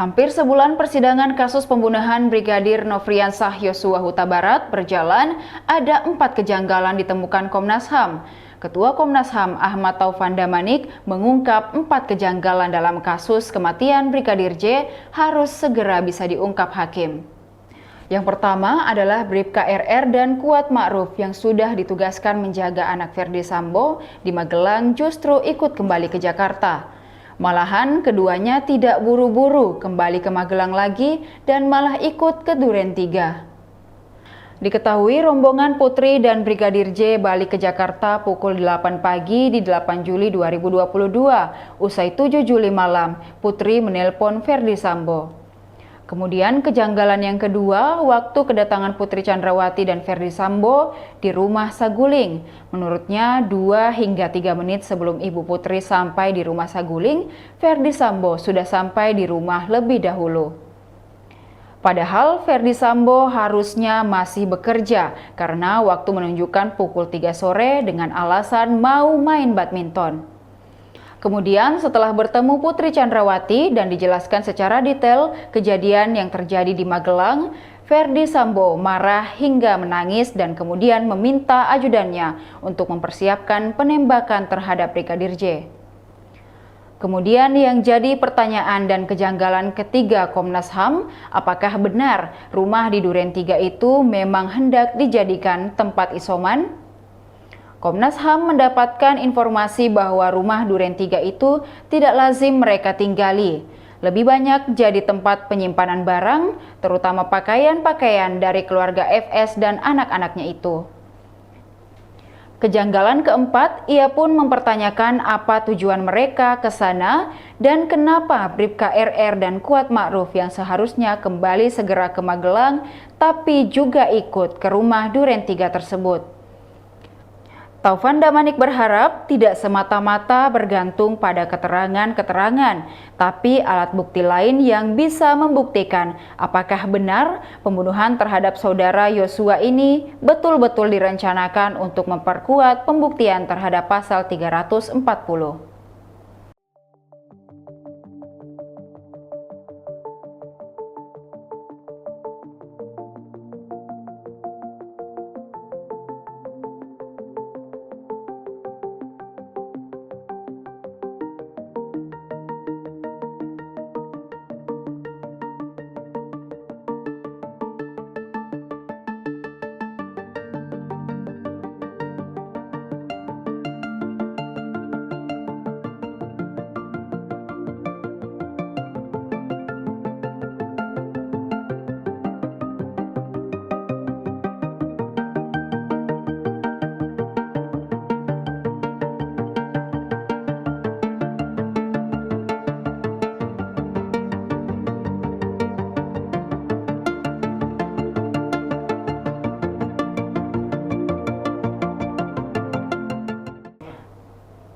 Hampir sebulan persidangan kasus pembunuhan Brigadir Nofriansah Yosua Huta Barat berjalan, ada 4 kejanggalan ditemukan Komnas HAM. Ketua Komnas HAM Ahmad Taufan Damanik mengungkap 4 kejanggalan dalam kasus kematian Brigadir J harus segera bisa diungkap hakim. Yang pertama adalah Bribka RR dan Kuat Ma'ruf yang sudah ditugaskan menjaga anak Ferdi Sambo di Magelang justru ikut kembali ke Jakarta. Malahan keduanya tidak buru-buru kembali ke Magelang lagi dan malah ikut ke Duren 3. Diketahui rombongan Putri dan Brigadir J balik ke Jakarta pukul 8 pagi di 8 Juli 2022. Usai 7 Juli malam, Putri menelpon Ferdi Sambo. Kemudian kejanggalan yang kedua, waktu kedatangan Putri Chandrawati dan Ferdi Sambo di rumah Saguling. Menurutnya 2 hingga 3 menit sebelum Ibu Putri sampai di rumah Saguling, Ferdi Sambo sudah sampai di rumah lebih dahulu. Padahal Ferdi Sambo harusnya masih bekerja karena waktu menunjukkan pukul 3 sore dengan alasan mau main badminton. Kemudian setelah bertemu Putri Chandrawati dan dijelaskan secara detail kejadian yang terjadi di Magelang, Ferdi Sambo marah hingga menangis dan kemudian meminta ajudannya untuk mempersiapkan penembakan terhadap Brigadir J. Kemudian yang jadi pertanyaan dan kejanggalan ketiga Komnas HAM, apakah benar rumah di Duren 3 itu memang hendak dijadikan tempat isoman? Komnas HAM mendapatkan informasi bahwa rumah Duren 3 itu tidak lazim mereka tinggali. Lebih banyak jadi tempat penyimpanan barang, terutama pakaian-pakaian dari keluarga FS dan anak-anaknya itu. Kejanggalan keempat, ia pun mempertanyakan apa tujuan mereka ke sana dan kenapa Bribka RR dan Kuat Ma'ruf yang seharusnya kembali segera ke Magelang tapi juga ikut ke rumah Duren 3 tersebut. Taufan Damanik berharap tidak semata-mata bergantung pada keterangan-keterangan, tapi alat bukti lain yang bisa membuktikan apakah benar pembunuhan terhadap saudara Yosua ini betul-betul direncanakan untuk memperkuat pembuktian terhadap pasal 340.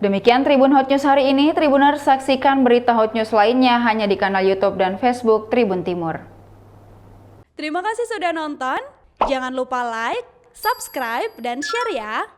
Demikian Tribun Hot News hari ini. Tribuners, saksikan berita Hot News lainnya hanya di kanal YouTube dan Facebook Tribun Timur. Terima kasih sudah nonton. Jangan lupa like, subscribe, dan share ya.